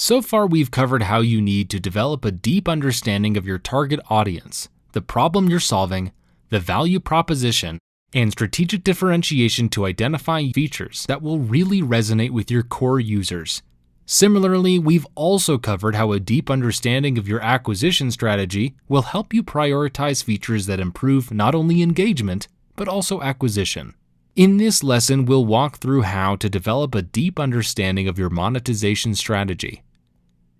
So far, we've covered how you need to develop a deep understanding of your target audience, the problem you're solving, the value proposition, and strategic differentiation to identify features that will really resonate with your core users. Similarly, we've also covered how a deep understanding of your acquisition strategy will help you prioritize features that improve not only engagement, but also acquisition. In this lesson, we'll walk through how to develop a deep understanding of your monetization strategy.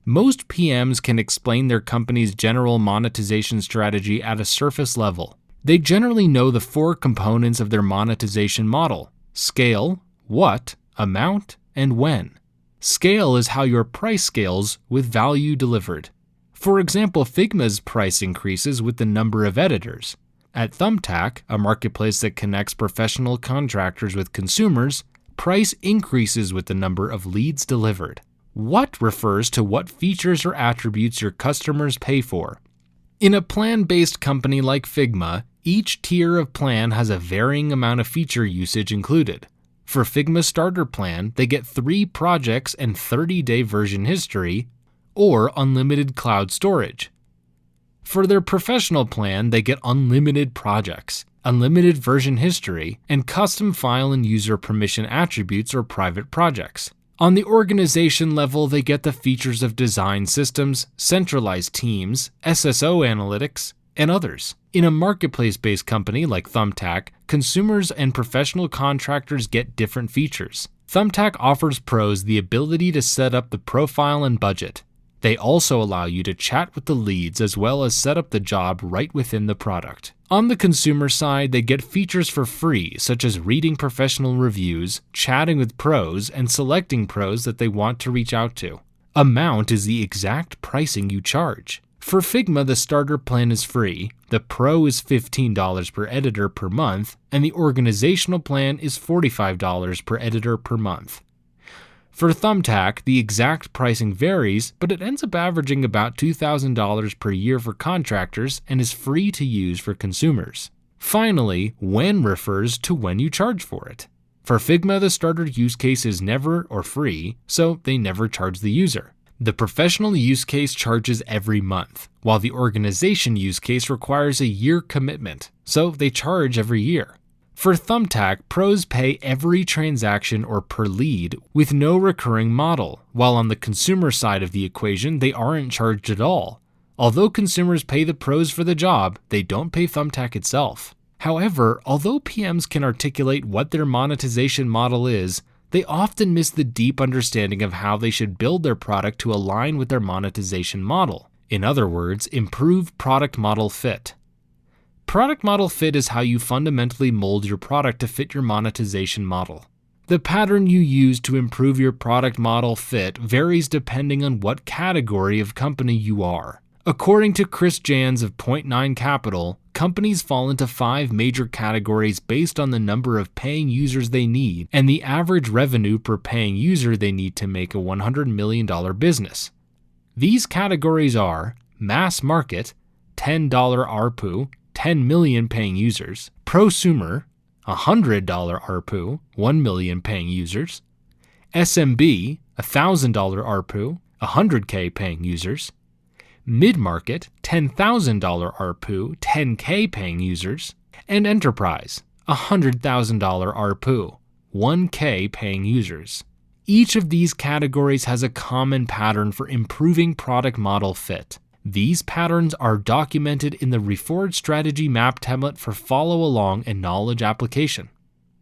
Most PMs can explain their company's general monetization strategy at a surface level. They generally know the 4 components of their monetization model: scale, what, amount, and when. Scale is how your price scales with value delivered. For example, Figma's price increases with the number of editors. At Thumbtack, a marketplace that connects professional contractors with consumers, price increases with the number of leads delivered. What refers to what features or attributes your customers pay for. In a plan-based company like Figma, each tier of plan has a varying amount of feature usage included. For Figma Starter Plan, they get 3 projects and 30-day version history, or unlimited cloud storage. For their Professional Plan, they get unlimited projects, unlimited version history, and custom file and user permission attributes or private projects. On the organization level, they get the features of design systems, centralized teams, SSO analytics, and others. In a marketplace-based company like Thumbtack, consumers and professional contractors get different features. Thumbtack offers pros the ability to set up the profile and budget. They also allow you to chat with the leads as well as set up the job right within the product. On the consumer side, they get features for free, such as reading professional reviews, chatting with pros, and selecting pros that they want to reach out to. Amount is the exact pricing you charge. For Figma, the starter plan is free, the Pro is $15 per editor per month, and the organizational plan is $45 per editor per month. For Thumbtack, the exact pricing varies, but it ends up averaging about $2,000 per year for contractors and is free to use for consumers. Finally, when refers to when you charge for it. For Figma, the starter use case is never or free, so they never charge the user. The professional use case charges every month, while the organization use case requires a year commitment, so they charge every year. For Thumbtack, pros pay every transaction or per lead with no recurring model, while on the consumer side of the equation, they aren't charged at all. Although consumers pay the pros for the job, they don't pay Thumbtack itself. However, although PMs can articulate what their monetization model is, they often miss the deep understanding of how they should build their product to align with their monetization model. In other words, improve product model fit. Product model fit is how you fundamentally mold your product to fit your monetization model. The pattern you use to improve your product model fit varies depending on what category of company you are. According to Chris Jans of Point 9 Capital, companies fall into 5 major categories based on the number of paying users they need and the average revenue per paying user they need to make a $100 million business. These categories are mass market, $10 ARPU, 10 million paying users, prosumer, $100 ARPU, 1 million paying users, SMB, $1,000 ARPU, 100K paying users, mid-market, $10,000 ARPU, 10K paying users, and enterprise, $100,000 ARPU, 1K paying users. Each of these categories has a common pattern for improving product model fit. These patterns are documented in the Reforged Strategy Map template for follow-along and knowledge application.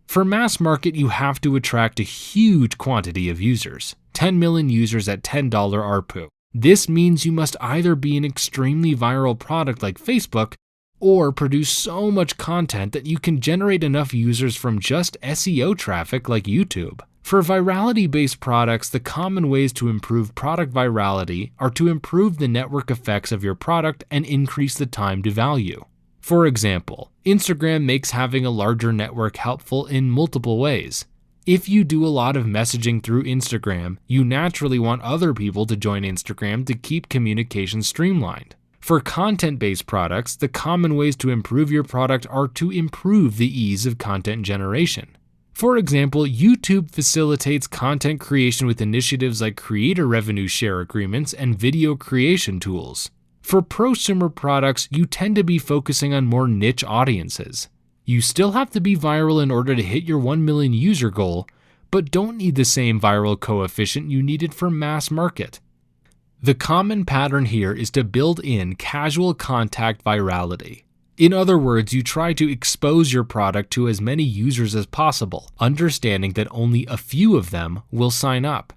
For mass market, you have to attract a huge quantity of users, 10 million users at $10 ARPU. This means you must either be an extremely viral product like Facebook, or produce so much content that you can generate enough users from just SEO traffic like YouTube. For virality-based products, the common ways to improve product virality are to improve the network effects of your product and increase the time to value. For example, Instagram makes having a larger network helpful in multiple ways. If you do a lot of messaging through Instagram, you naturally want other people to join Instagram to keep communication streamlined. For content-based products, the common ways to improve your product are to improve the ease of content generation. For example, YouTube facilitates content creation with initiatives like creator revenue share agreements and video creation tools. For prosumer products, you tend to be focusing on more niche audiences. You still have to be viral in order to hit your 1 million user goal, but don't need the same viral coefficient you needed for mass market. The common pattern here is to build in casual contact virality. In other words, you try to expose your product to as many users as possible, understanding that only a few of them will sign up.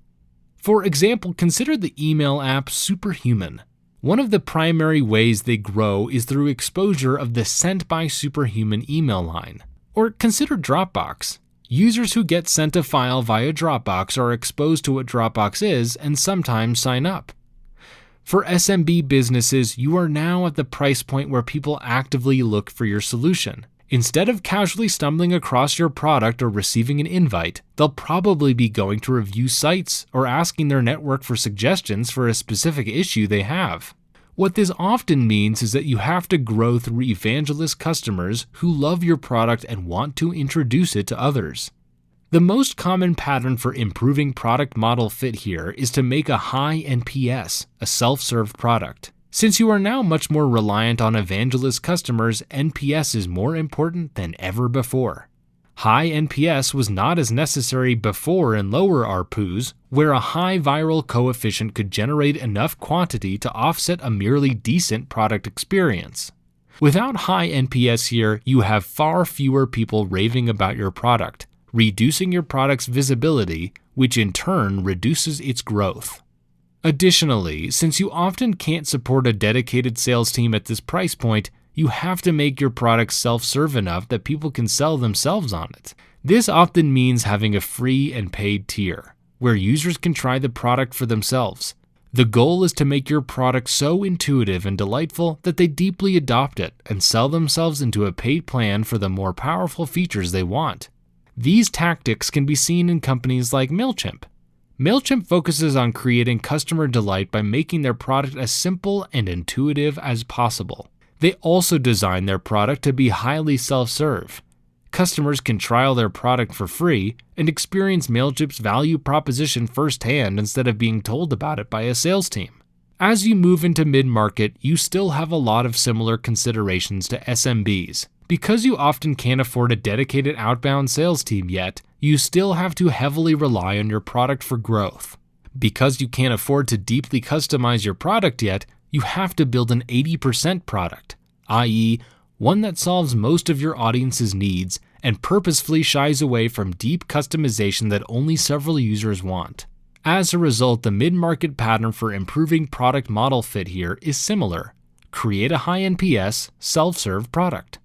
For example, consider the email app Superhuman. One of the primary ways they grow is through exposure of the Sent by Superhuman email line. Or consider Dropbox. Users who get sent a file via Dropbox are exposed to what Dropbox is and sometimes sign up. For SMB businesses, you are now at the price point where people actively look for your solution. Instead of casually stumbling across your product or receiving an invite, they'll probably be going to review sites or asking their network for suggestions for a specific issue they have. What this often means is that you have to grow through evangelist customers who love your product and want to introduce it to others. The most common pattern for improving product model fit here is to make a high NPS, a self-serve product. Since you are now much more reliant on evangelist customers, NPS is more important than ever before. High NPS was not as necessary before in lower ARPUs, where a high viral coefficient could generate enough quantity to offset a merely decent product experience. Without high NPS here, you have far fewer people raving about your product, reducing your product's visibility, which in turn reduces its growth. Additionally, since you often can't support a dedicated sales team at this price point, you have to make your product self-serve enough that people can sell themselves on it. This often means having a free and paid tier, where users can try the product for themselves. The goal is to make your product so intuitive and delightful that they deeply adopt it and sell themselves into a paid plan for the more powerful features they want. These tactics can be seen in companies like MailChimp. MailChimp focuses on creating customer delight by making their product as simple and intuitive as possible. They also design their product to be highly self-serve. Customers can trial their product for free and experience MailChimp's value proposition firsthand instead of being told about it by a sales team. As you move into mid-market, you still have a lot of similar considerations to SMBs. Because you often can't afford a dedicated outbound sales team yet, you still have to heavily rely on your product for growth. Because you can't afford to deeply customize your product yet, you have to build an 80% product, i.e., one that solves most of your audience's needs and purposefully shies away from deep customization that only several users want. As a result, the mid-market pattern for improving product model fit here is similar. Create a high NPS, self-serve product.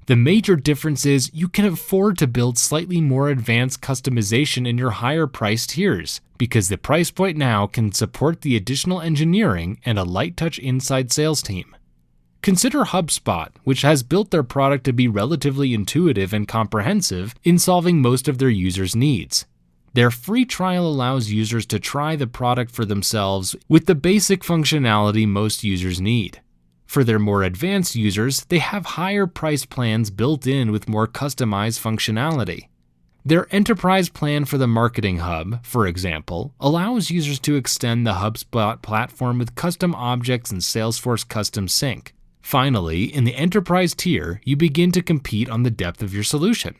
The major difference is you can afford to build slightly more advanced customization in your higher priced tiers, because the price point now can support the additional engineering and a light touch inside sales team. Consider HubSpot, which has built their product to be relatively intuitive and comprehensive in solving most of their users' needs. Their free trial allows users to try the product for themselves with the basic functionality most users need. For their more advanced users, they have higher price plans built in with more customized functionality. Their enterprise plan for the Marketing Hub, for example, allows users to extend the HubSpot platform with custom objects and Salesforce Custom Sync. Finally, in the enterprise tier, you begin to compete on the depth of your solution.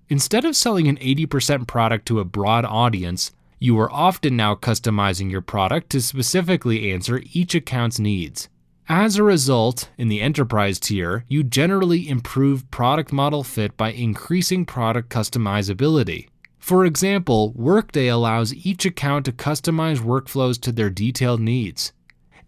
Instead of selling an 80% product to a broad audience, you are often now customizing your product to specifically answer each account's needs. As a result, in the enterprise tier, you generally improve product model fit by increasing product customizability. For example, Workday allows each account to customize workflows to their detailed needs.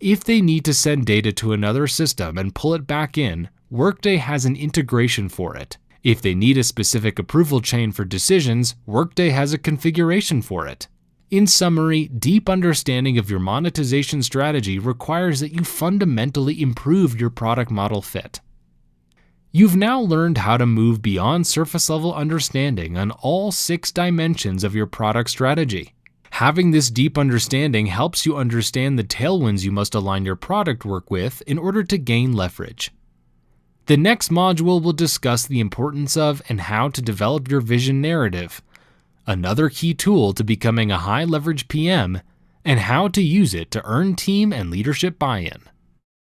If they need to send data to another system and pull it back in, Workday has an integration for it. If they need a specific approval chain for decisions, Workday has a configuration for it. In summary, deep understanding of your monetization strategy requires that you fundamentally improve your product model fit. You've now learned how to move beyond surface-level understanding on all 6 dimensions of your product strategy. Having this deep understanding helps you understand the tailwinds you must align your product work with in order to gain leverage. The next module will discuss the importance of and how to develop your vision narrative, another key tool to becoming a high-leverage PM, and how to use it to earn team and leadership buy-in.